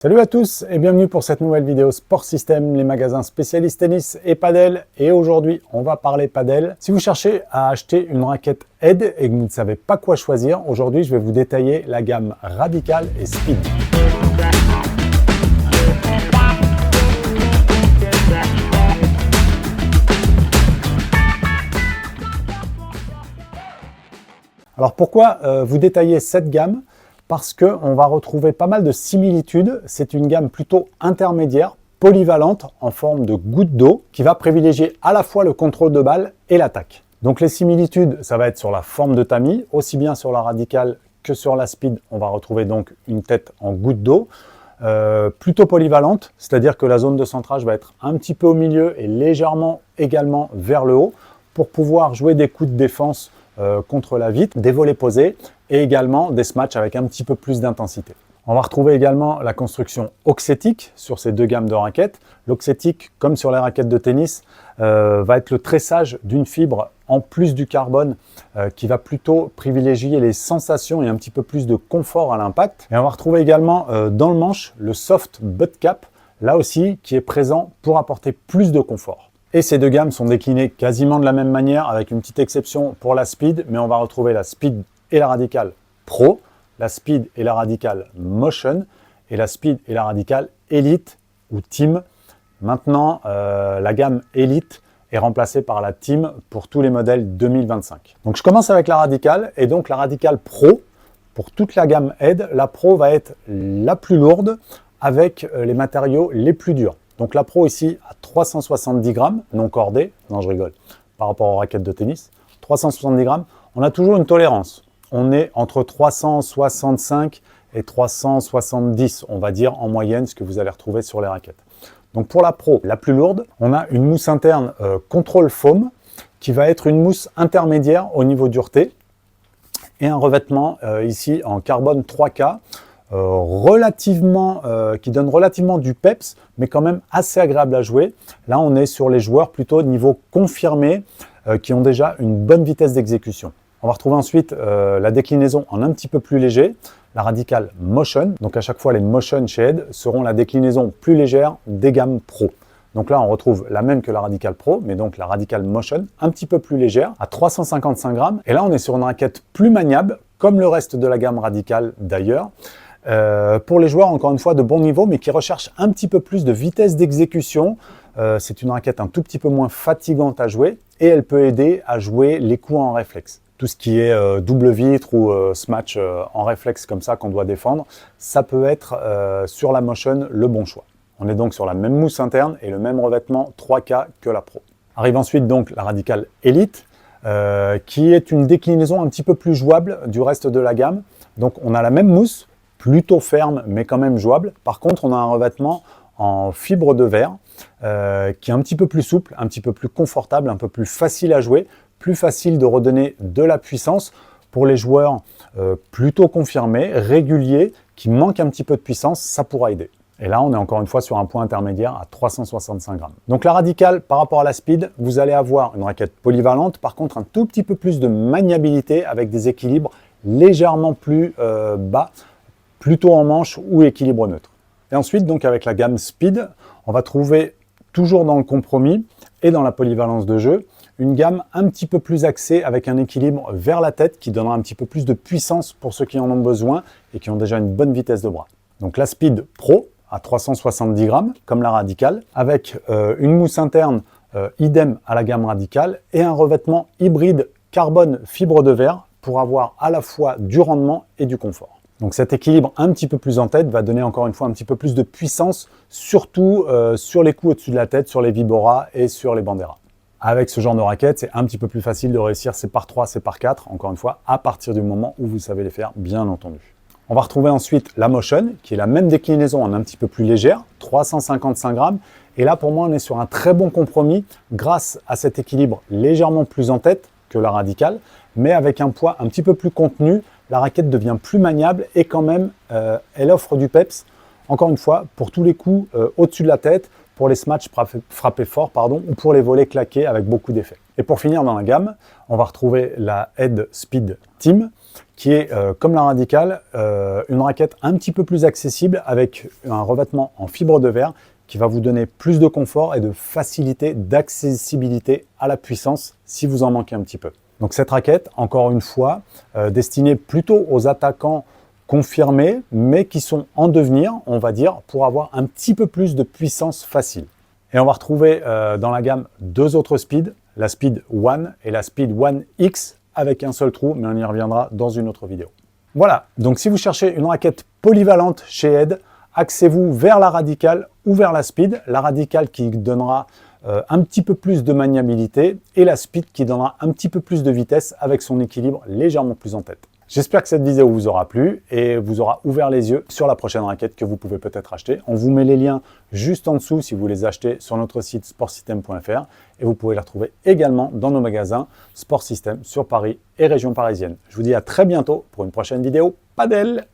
Salut à tous et bienvenue pour cette nouvelle vidéo Sport System, les magasins spécialistes tennis et padel. Et aujourd'hui, on va parler padel. Si vous cherchez à acheter une raquette Head et que vous ne savez pas quoi choisir, aujourd'hui, je vais vous détailler la gamme Radical et Speed. Alors pourquoi vous détailler cette gamme ? Parce qu'on va retrouver pas mal de similitudes. C'est une gamme plutôt intermédiaire, polyvalente, en forme de goutte d'eau, qui va privilégier à la fois le contrôle de balle et l'attaque. Donc les similitudes, ça va être sur la forme de tamis, aussi bien sur la Radical que sur la Speed. On va retrouver donc une tête en goutte d'eau, plutôt polyvalente, c'est-à-dire que la zone de centrage va être un petit peu au milieu et légèrement également vers le haut, pour pouvoir jouer des coups de défense contre la vitre, des volets posés et également des smatchs avec un petit peu plus d'intensité. On va retrouver également la construction auxétique sur ces deux gammes de raquettes. L'auxétique, comme sur les raquettes de tennis, va être le tressage d'une fibre en plus du carbone qui va plutôt privilégier les sensations et un petit peu plus de confort à l'impact. Et on va retrouver également dans le manche le soft butt cap, là aussi qui est présent pour apporter plus de confort. Et ces deux gammes sont déclinées quasiment de la même manière, avec une petite exception pour la Speed, mais on va retrouver la Speed et la Radical Pro, la Speed et la Radical Motion, et la Speed et la Radical Elite ou Team. Maintenant, la gamme Elite est remplacée par la Team pour tous les modèles 2025. Donc je commence avec la Radical, et donc la Radical Pro, pour toute la gamme Head, la Pro va être la plus lourde, avec les matériaux les plus durs. Donc la Pro ici à 370 grammes, non cordée, non je rigole, par rapport aux raquettes de tennis, 370 grammes, on a toujours une tolérance. On est entre 365 et 370, on va dire en moyenne, ce que vous allez retrouver sur les raquettes. Donc pour la Pro, la plus lourde, on a une mousse interne Control Foam, qui va être une mousse intermédiaire au niveau dureté, et un revêtement ici en carbone 3K, qui donne relativement du peps, mais quand même assez agréable à jouer. Là, on est sur les joueurs plutôt niveau confirmé, qui ont déjà une bonne vitesse d'exécution. On va retrouver ensuite la déclinaison en un petit peu plus léger, la Radical Motion. Donc à chaque fois, les Motion chez Head seront la déclinaison plus légère des gammes Pro. Donc là, on retrouve la même que la Radical Pro, mais donc la Radical Motion, un petit peu plus légère, à 355 grammes. Et là, on est sur une raquette plus maniable, comme le reste de la gamme Radical d'ailleurs. Pour les joueurs, encore une fois, de bon niveau, mais qui recherchent un petit peu plus de vitesse d'exécution. C'est une raquette un tout petit peu moins fatigante à jouer, et elle peut aider à jouer les coups en réflexe. Tout ce qui est double vitre ou smash en réflexe comme ça qu'on doit défendre, ça peut être sur la Motion le bon choix. On est donc sur la même mousse interne et le même revêtement 3K que la Pro. Arrive ensuite donc la Radical Elite, qui est une déclinaison un petit peu plus jouable du reste de la gamme. Donc on a la même mousse, plutôt ferme mais quand même jouable. Par contre, on a un revêtement en fibre de verre qui est un petit peu plus souple, un petit peu plus confortable, un peu plus facile à jouer, plus facile de redonner de la puissance pour les joueurs plutôt confirmés, réguliers, qui manquent un petit peu de puissance, ça pourra aider. Et là, on est encore une fois sur un point intermédiaire à 365 grammes. Donc la Radical, par rapport à la Speed, vous allez avoir une raquette polyvalente, par contre un tout petit peu plus de maniabilité avec des équilibres légèrement plus bas, plutôt en manche ou équilibre neutre. Et ensuite, donc avec la gamme Speed, on va trouver toujours dans le compromis et dans la polyvalence de jeu, une gamme un petit peu plus axée avec un équilibre vers la tête qui donnera un petit peu plus de puissance pour ceux qui en ont besoin et qui ont déjà une bonne vitesse de bras. Donc la Speed Pro à 370 grammes, comme la Radical, avec une mousse interne idem à la gamme Radical et un revêtement hybride carbone fibre de verre pour avoir à la fois du rendement et du confort. Donc cet équilibre un petit peu plus en tête va donner encore une fois un petit peu plus de puissance, surtout sur les coups au-dessus de la tête, sur les Vibora et sur les Bandera. Avec ce genre de raquette, c'est un petit peu plus facile de réussir ces par 3, ces par 4, encore une fois, à partir du moment où vous savez les faire, bien entendu. On va retrouver ensuite la Motion, qui est la même déclinaison en un petit peu plus légère, 355 grammes. Et là, pour moi, on est sur un très bon compromis grâce à cet équilibre légèrement plus en tête que la Radical, mais avec un poids un petit peu plus contenu. La raquette devient plus maniable et quand même, elle offre du peps, encore une fois, pour tous les coups au-dessus de la tête, pour les smatchs frappés fort, ou pour les volets claqués avec beaucoup d'effets. Et pour finir dans la gamme, on va retrouver la Head Speed Team, qui est, comme la Radical, une raquette un petit peu plus accessible avec un revêtement en fibre de verre qui va vous donner plus de confort et de facilité d'accessibilité à la puissance si vous en manquez un petit peu. Donc cette raquette, encore une fois, destinée plutôt aux attaquants confirmés, mais qui sont en devenir, on va dire, pour avoir un petit peu plus de puissance facile. Et on va retrouver dans la gamme deux autres speeds, la Speed 1 et la Speed 1X avec un seul trou, mais on y reviendra dans une autre vidéo. Voilà, donc si vous cherchez une raquette polyvalente chez Ed, axez-vous vers la Radical ou vers la Speed. La Radical qui donnera un petit peu plus de maniabilité et la Speed qui donnera un petit peu plus de vitesse avec son équilibre légèrement plus en tête. J'espère que cette vidéo vous aura plu et vous aura ouvert les yeux sur la prochaine raquette que vous pouvez peut-être acheter. On vous met les liens juste en dessous si vous les achetez sur notre site sportsystem.fr et vous pouvez les retrouver également dans nos magasins Sport System sur Paris et région parisienne. Je vous dis à très bientôt pour une prochaine vidéo. Padel!